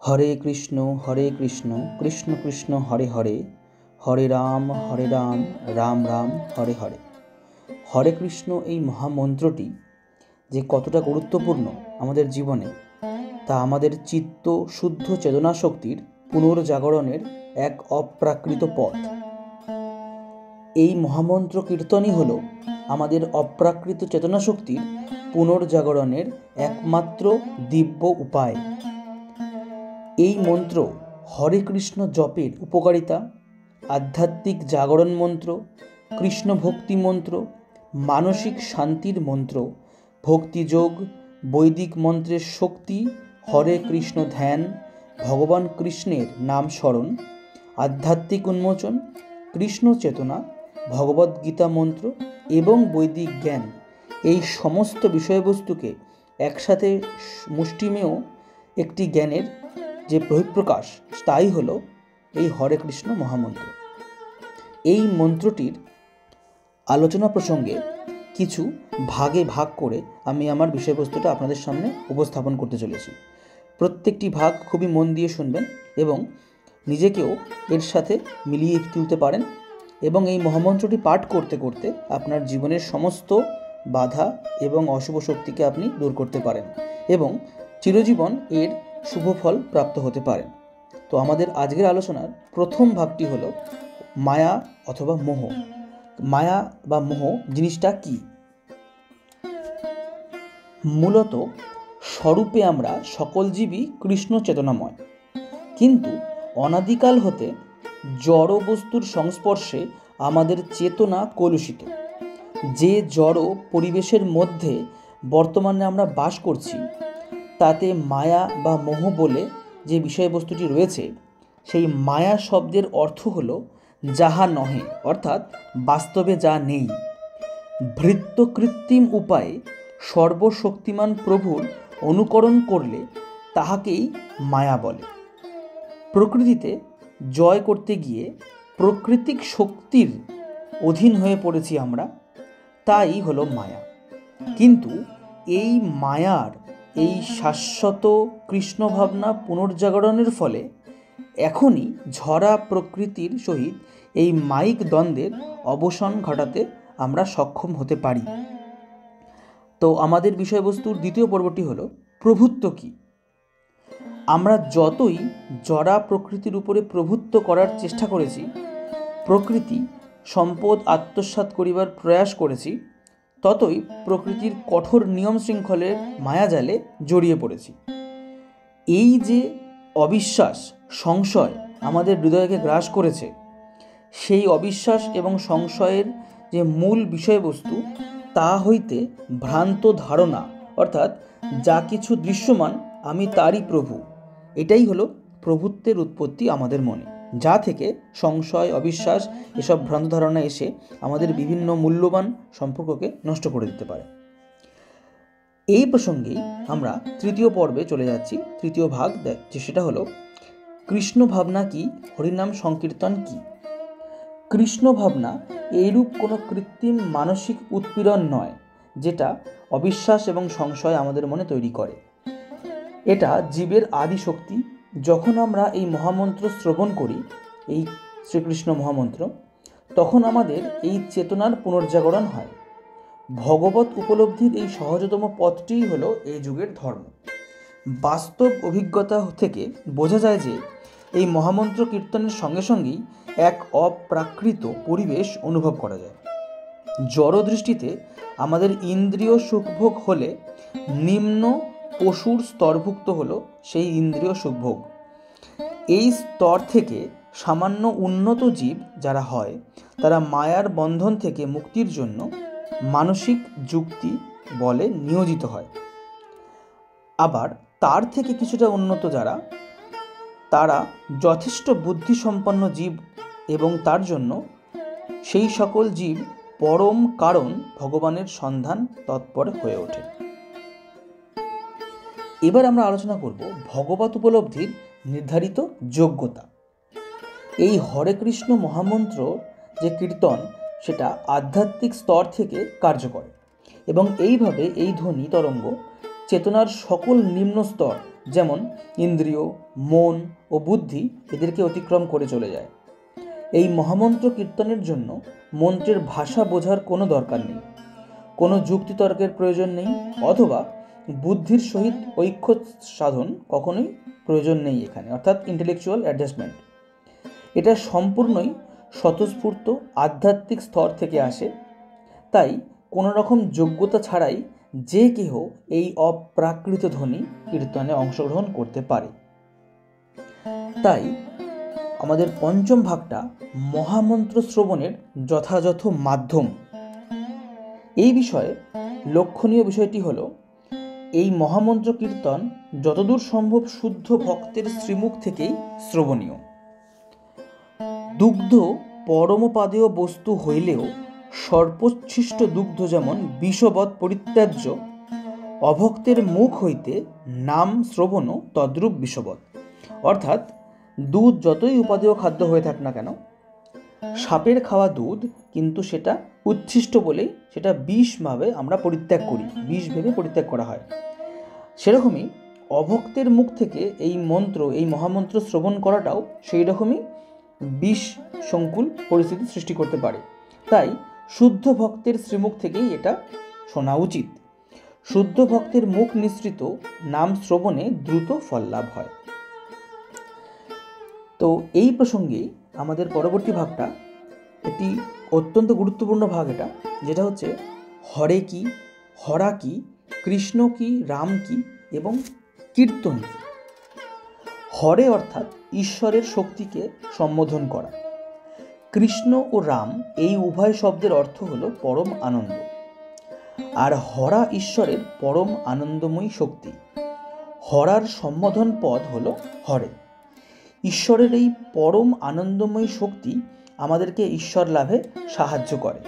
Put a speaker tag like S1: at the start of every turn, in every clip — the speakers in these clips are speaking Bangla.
S1: হরে কৃষ্ণ কৃষ্ণ কৃষ্ণ হরে হরে, হরে রাম রাম রাম হরে হরে। হরে কৃষ্ণ এই মহামন্ত্রটি যে কতটা গুরুত্বপূর্ণ আমাদের জীবনে, তা আমাদের চিত্ত শুদ্ধ চেতনা শক্তির পুনর্জাগরণের এক অপ্রাকৃত পথ। এই মহামন্ত্র কীর্তনই হল আমাদের অপ্রাকৃত চেতনা শক্তির পুনর্জাগরণের একমাত্র দিব্য উপায়। এই মন্ত্র হরে কৃষ্ণ জপের উপকারিতা, আধ্যাত্মিক জাগরণ মন্ত্র, কৃষ্ণ ভক্তি মন্ত্র, মানসিক শান্তির মন্ত্র, ভক্তিযোগ, বৈদিক মন্ত্রের শক্তি, হরে কৃষ্ণ ধ্যান, ভগবান কৃষ্ণের নাম স্মরণ, আধ্যাত্মিক উন্মোচন, কৃষ্ণ চেতনা, ভগবদ্গীতা মন্ত্র এবং বৈদিক জ্ঞান, এই সমস্ত বিষয়বস্তুকে একসাথে মুষ্টিমেয় একটি জ্ঞানের যে বহিঃপ্রকাশ, তাই হলো এই হরে কৃষ্ণ মহামন্ত্র। এই মন্ত্রটির আলোচনা প্রসঙ্গে কিছু ভাগে ভাগ করে আমি আমার বিষয়বস্তুটা আপনাদের সামনে উপস্থাপন করতে চলেছি। প্রত্যেকটি ভাগ খুবই মন দিয়ে শুনবেন এবং নিজেকেও এর সাথে মিলিয়ে তুলতে পারেন, এবং এই মহামন্ত্রটি পাঠ করতে করতে আপনার জীবনের সমস্ত বাধা এবং অশুভ শক্তিকে আপনি দূর করতে পারেন এবং চিরজীবন এর শুভ ফল প্রাপ্ত হতে পারেন। তো আমাদের আজকের আলোচনার প্রথম ভাগটি হলো মায়া অথবা মোহ। মায়া বা মোহ জিনিসটা কি? মূলত স্বরূপে আমরা সকল জীবই কৃষ্ণ চেতনাময়, কিন্তু অনাদিকাল হতে জড় বস্তুর সংস্পর্শে আমাদের চেতনা কলুষিত। যে জড় পরিবেশের মধ্যে বর্তমানে আমরা বাস করছি, তাতে মায়া বা মোহ বলে যে বিষয়বস্তুটি রয়েছে, সেই মায়া শব্দের অর্থ হলো যাহা নহে, অর্থাৎ বাস্তবে যা নেই। ভৃত্য কৃত্রিম উপায়ে সর্বশক্তিমান প্রভুর অনুকরণ করলে তাহাকেই মায়া বলে। প্রকৃতিতে জয় করতে গিয়ে প্রাকৃতিক শক্তির অধীন হয়ে পড়েছি আমরা, তাই হলো মায়া। কিন্তু এই মায়ার এই শাশ্বত কৃষ্ণ ভাবনা পুনর্জাগরণের ফলে এখনই ঝরা প্রকৃতির সহিত এই মায়িক দ্বন্দ্বের অবসান ঘটাতে আমরা সক্ষম হতে পারি। তো আমাদের বিষয়বস্তুর দ্বিতীয় পর্বটি হলো প্রভুত্ব কি। আমরা যতই জড়া প্রকৃতির উপরে প্রভুত্ব করার চেষ্টা করেছি, প্রকৃতি সম্পদ আত্মসাৎ করিবার প্রয়াস করেছি, ততই প্রকৃতির কঠোর নিয়ম শৃঙ্খলের মায়াজালে জড়িয়ে পড়েছি। এই যে অবিশ্বাস সংশয় আমাদের হৃদয়কে গ্রাস করেছে, সেই অবিশ্বাস এবং সংশয়ের যে মূল বিষয়বস্তু, তা হইতে ভ্রান্ত ধারণা, অর্থাৎ যা কিছু দৃশ্যমান আমি তারই প্রভু, এটাই হলো প্রভুত্বের উৎপত্তি আমাদের মনে, যা থেকে সংশয় অবিশ্বাস এসব ভ্রান্ত ধারণা এসে আমাদের বিভিন্ন মূল্যবান সম্পর্ককে নষ্ট করে দিতে পারে। এই প্রসঙ্গেই আমরা তৃতীয় পর্বে চলে যাচ্ছি, তৃতীয় ভাগ, যে সেটা হলো কৃষ্ণ ভাবনা কি, হরিনাম সংকীর্তন কি। কৃষ্ণ ভাবনা এইরূপ কোনো কৃত্রিম মানসিক উৎপীড়ন নয়, যেটা অবিশ্বাস এবং সংশয় আমাদের মনে তৈরি করে। এটা জীবের আদি শক্তি। যখন আমরা এই মহামন্ত্র শ্রবণ করি, এই শ্রীকৃষ্ণ মহামন্ত্র, তখন আমাদের এই চেতনার পুনর্জাগরণ হয়। ভগবত উপলব্ধির এই সহজতম পথটিই হলো এই যুগের ধর্ম। বাস্তব অভিজ্ঞতা থেকে বোঝা যায় যে এই মহামন্ত্র কীর্তনের সঙ্গে সঙ্গেই এক অপ্রাকৃত পরিবেশ অনুভব করা যায়। জড় দৃষ্টিতে আমাদের ইন্দ্রিয় সুখভোগ হলে নিম্ন পশুর স্তরভুক্ত হলো সেই ইন্দ্রিয় সুখভোগ। এই স্তর থেকে সামান্য উন্নত জীব যারা হয়, তারা মায়ার বন্ধন থেকে মুক্তির জন্য মানসিক যুক্তি বলে নিয়োজিত হয়। আবার তার থেকে কিছুটা উন্নত যারা, তারা যথেষ্ট বুদ্ধিসম্পন্ন জীব, এবং তার জন্য সেই সকল জীব পরম কারণ ভগবানের সন্ধান তৎপর হয়ে ওঠে। এবার আমরা আলোচনা করব ভগবত উপলব্ধির নির্ধারিত যোগ্যতা। এই হরে কৃষ্ণ মহামন্ত্র যে কীর্তন, সেটা আধ্যাত্মিক স্তর থেকে কার্য করে এবং এইভাবে এই ধ্বনি তরঙ্গ চেতনার সকল নিম্ন স্তর যেমন ইন্দ্রিয়, মন ও বুদ্ধি এদেরকে অতিক্রম করে চলে যায়। এই মহামন্ত্র কীর্তনের জন্য মন্ত্রের ভাষা বোঝার কোনো দরকার নেই, কোনো যুক্তিতর্কের প্রয়োজন নেই, অথবা বুদ্ধির সহিত ঐক্য সাধন কখনোই প্রয়োজন নেই এখানে, অর্থাৎ ইন্টেলেকচুয়াল অ্যাডজাস্টমেন্ট। এটা সম্পূর্ণই স্বতঃস্ফূর্ত আধ্যাত্মিক স্তর থেকে আসে। তাই কোনো রকম যোগ্যতা ছাড়াই যে কেহ এই অপ্রাকৃত ধ্বনি কীর্তনে অংশগ্রহণ করতে পারে। তাই আমাদের পঞ্চম ভাগটা মহামন্ত্র শ্রবণের যথাযথ মাধ্যম। এই বিষয়ে লক্ষণীয় বিষয়টি হলো, এই মহামন্ত্র কীর্তন যতদূর সম্ভব শুদ্ধ ভক্তের শ্রীমুখ থেকেই শ্রবণীয়। দুগ্ধ পরমপাদেয় বস্তু হইলেও সর্বোচ্ছিষ্ট দুগ্ধ যেমন বিষবৎ পরিত্যাজ্য, অভক্তের মুখ হইতে নাম শ্রবণও তদ্রূপ বিষবৎ। অর্থাৎ দুধ যতই উপাদেয় খাদ্য হয়ে থাক না কেন, সাপের খাওয়া দুধ কিন্তু সেটা উচ্ছিষ্ট বলেই সেটা বিষভাবে আমরা পরিত্যাগ করি, বিষ ভেবে পরিত্যাগ করা হয়। সেরকমই অভক্তের মুখ থেকে এই মন্ত্র, এই মহামন্ত্র শ্রবণ করাটাও সেই রকমই বিষ সংকুল পরিস্থিতি সৃষ্টি করতে পারে। তাই শুদ্ধ ভক্তের শ্রীমুখ থেকেই এটা শোনা উচিত। শুদ্ধ ভক্তের মুখ নিঃসৃত নাম শ্রবণে দ্রুত ফল লাভ হয়। তো এই প্রসঙ্গে আমাদের পরবর্তী ভাগটা একটি অত্যন্ত গুরুত্বপূর্ণ ভাগ, এটা যেটা হচ্ছে হরে কি, হরা কি, কৃষ্ণ কি, রাম কি এবং কীর্তন কি। হরে অর্থাৎ ঈশ্বরের শক্তিকে সম্বোধন করা। কৃষ্ণ ও রাম এই উভয় শব্দের অর্থ হলো পরম আনন্দ, আর হরা ঈশ্বরের পরম আনন্দময়ী শক্তি। হরার সম্বোধন পদ হলো হরে। ঈশ্বরের এই পরম আনন্দময়ী শক্তি আমাদেরকে ঈশ্বর লাভে সাহায্য করে।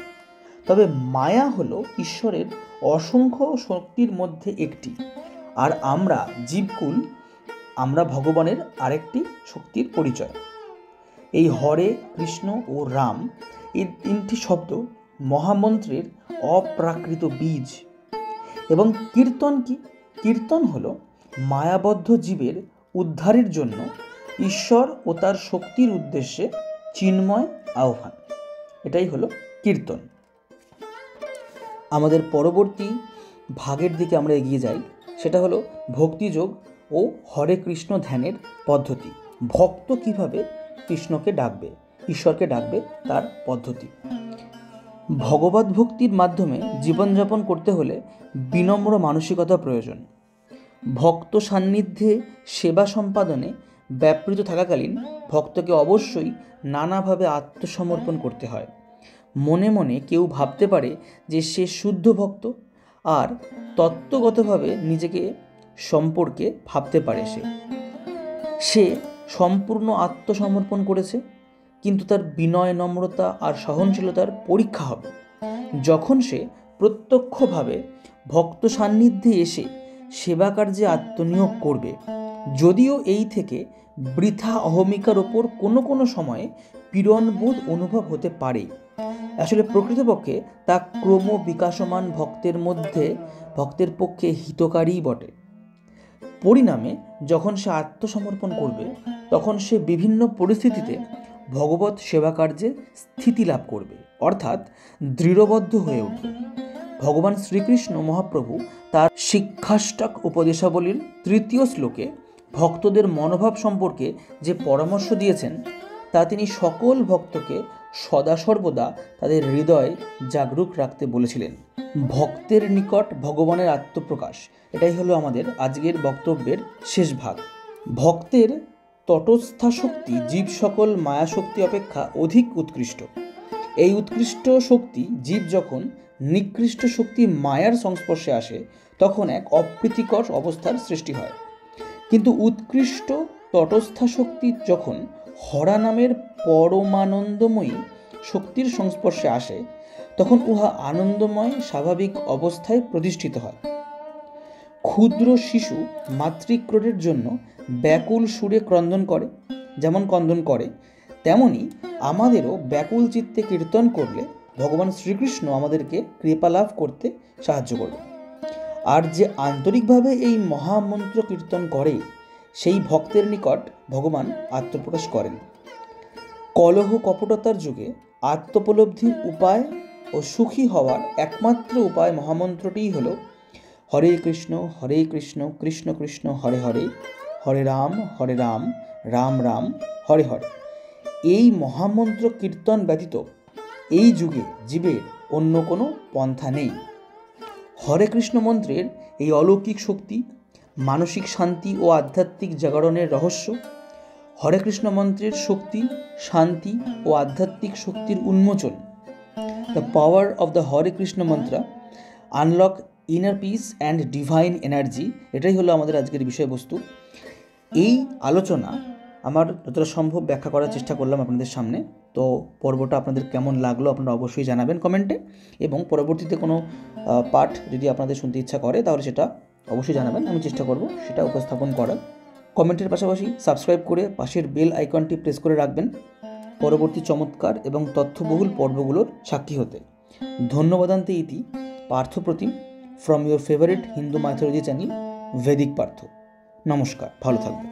S1: তবে মায়া হলো ঈশ্বরের অসংখ্য শক্তির মধ্যে একটি, আর আমরা জীবকুল, আমরা ভগবানের আরেকটি শক্তির পরিচয়। এই হরে, কৃষ্ণ ও রাম এই তিনটি শব্দ মহামন্ত্রের অপ্রাকৃত বীজ। এবং কীর্তন কি? কীর্তন হলো মায়াবদ্ধ জীবের উদ্ধারের জন্য ঈশ্বর ও তার শক্তির উদ্দেশ্যে চিন্ময় আহ্বান। এটাই হলো কীর্তন। আমাদের পরবর্তী ভাগের দিকে আমরা এগিয়ে যাই, সেটা হলো ভক্তিযোগ ও হরে কৃষ্ণ ধ্যানের পদ্ধতি। ভক্ত কিভাবে কৃষ্ণকে ডাকবে, ঈশ্বরকে ডাকবে, তার পদ্ধতি। ভগবত ভক্তির মাধ্যমে জীবনযাপন করতে হলে বিনম্র মানসিকতা প্রয়োজন। ভক্ত সান্নিধ্যে সেবা সম্পাদনে ব্যাপৃত থাকাকালীন ভক্তকে অবশ্যই নানাভাবে আত্মসমর্পণ করতে হয়। মনে মনে কেউ ভাবতে পারে যে সে শুদ্ধ ভক্ত, আর তত্ত্বগতভাবে নিজেকে সম্পর্কে ভাবতে পারে সে সম্পূর্ণ আত্মসমর্পণ করেছে, কিন্তু তার বিনয়, নম্রতা আর সহনশীলতার পরীক্ষা হবে যখন সে প্রত্যক্ষভাবে ভক্ত সান্নিধ্যে এসে সেবা কার্যে আত্মনিয়োগ করবে। যদিও এই থেকে বৃথা অহমিকার ওপর কোনো কোনো সময়ে পীড়নবোধ অনুভব হতে পারে, আসলে প্রকৃতপক্ষে তা ক্রম বিকাশমান ভক্তের পক্ষে হিতকারীই বটে। পরিণামে যখন সে আত্মসমর্পণ করবে, তখন সে বিভিন্ন পরিস্থিতিতে ভগবত সেবা কার্যে স্থিতি লাভ করবে, অর্থাৎ দৃঢ়বদ্ধ হয়ে উঠবে। ভগবান শ্রীকৃষ্ণ মহাপ্রভু তার শিক্ষাষ্টক উপদেশাবলীর 3য় শ্লোকে ভক্তদের মনোভাব সম্পর্কে যে পরামর্শ দিয়েছেন, তা তিনি সকল ভক্তকে সদা সর্বদা তাদের হৃদয় জাগরুক রাখতে বলেছিলেন। ভক্তের নিকট ভগবানের আত্মপ্রকাশ, এটাই হলো আমাদের আজকের বক্তব্যের শেষ ভাগ। ভক্তের তটস্থা শক্তি জীব সকল মায়া শক্তি অপেক্ষা অধিক উৎকৃষ্ট। এই উৎকৃষ্ট শক্তি জীব যখন নিকৃষ্ট শক্তি মায়ার সংস্পর্শে আসে, তখন এক অপ্রীতিকর অবস্থার সৃষ্টি হয়। কিন্তু উৎকৃষ্ট তটস্থা শক্তি যখন হরা নামের পরমানন্দময়ী শক্তির সংস্পর্শে আসে, তখন উহা আনন্দময় স্বাভাবিক অবস্থায় প্রতিষ্ঠিত হয়। ক্ষুদ্র শিশু মাতৃক্রোড়ের জন্য ব্যাকুল সুরে ক্রন্দন করে, যেমন ক্রন্দন করে, তেমনি আমাদেরও ব্যাকুল চিত্তে কীর্তন করলে ভগবান শ্রীকৃষ্ণ আমাদেরকে কৃপা লাভ করতে সাহায্য করবে। আর যে আন্তরিকভাবে এই মহামন্ত্র কীর্তন করে সেই ভক্তের নিকট ভগবান আত্মপ্রকাশ করেন। কলহ কপটতার যুগে আত্মোপলব্ধির উপায় ও সুখী হওয়ার একমাত্র উপায় মহামন্ত্রটিই হল হরে কৃষ্ণ কৃষ্ণ কৃষ্ণ হরে হরে, হরে রাম রাম রাম হরে হরে। এই মহামন্ত্র কীর্তন ব্যতীত এই যুগে জীবের অন্য কোনো পন্থা নেই। হরে কৃষ্ণ মন্ত্রের এই অলৌকিক শক্তি, মানসিক শান্তি ও আধ্যাত্মিক জাগরণের রহস্য। হরে কৃষ্ণ মন্ত্রের শক্তি, শান্তি ও আধ্যাত্মিক শক্তির উন্মোচন। দ্য পাওয়ার অফ দ্য হরে কৃষ্ণ মন্ত্র unlock inner piece and divine energy, এটাই হলো আমাদের আজকের বিষয়বস্তু। এই আলোচনা আমার যতটা সম্ভব ব্যাখ্যা করার চেষ্টা করলাম আপনাদের সামনে। তো পর্বটা আপনাদের কেমন লাগলো আপনারা অবশ্যই জানাবেন কমেন্টে, এবং পরবর্তীতে কোনো পাঠ যদি আপনাদের শুনতে ইচ্ছা করে তাহলে সেটা অবশ্যই জানাবেন, আমি চেষ্টা করব সেটা উপস্থাপন করার। কমেন্টের পাশাপাশি সাবস্ক্রাইব করে পাশের বেল আইকনটি প্রেস করে রাখবেন পরবর্তী চমৎকার এবং তথ্যবহুল পর্বগুলোর সাক্ষী হতে। ধন্যবাদান্তে ইতি Parthapratim from your favourite Hindu mythology channel Vedic Partha. নমস্কার, ভালো থাকবেন।